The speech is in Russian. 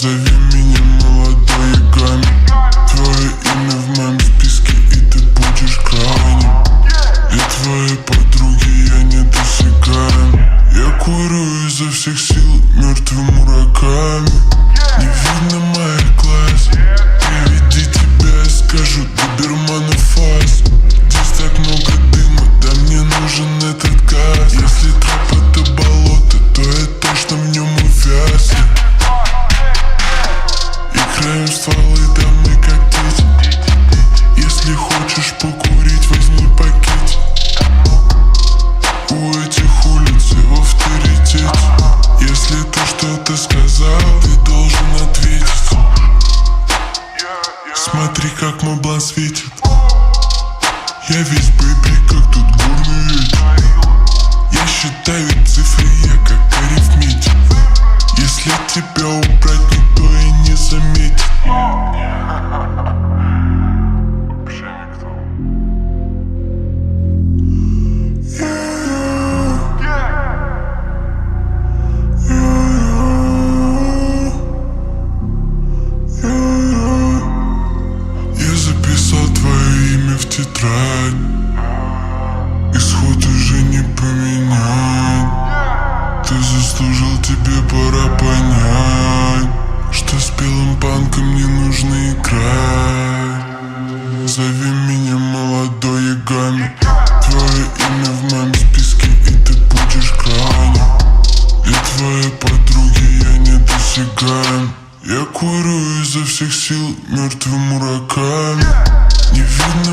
Зови меня молодой Ягами. Твое имя в моем списке, и ты будешь крайним. И твои подруги, я недосягаем. Я курю изо всех сил мертвым урагами. Не видно моих глаз. Приведи тебя, я скажу, доберману фаз. Здесь так много дыма, да мне нужен этот газ. Если труп это болото, то я точно в нем увяз. Играем в стволы, да мы как дети. Если хочешь покурить, возьми пакетик. У этих улиц я в авторитете. Если ты что-то сказал, ты должен ответить. Смотри, как мой блан светит. Я весь бэби, как тут горный ветер. Я считаю цифры, я как арифметик. Если тебя убрать, никто и не заметит. Я записал твое имя в тетрадь. Исход уже не поменять. Ты заслужил, тебе пора понять, что с белым панком не нужно играть. Зови меня молодой Ягами. Твое имя в моем списке, и ты будешь крайним. И твои подруги, я недосягаем. Я курю изо всех сил мертвым урагами. Не видно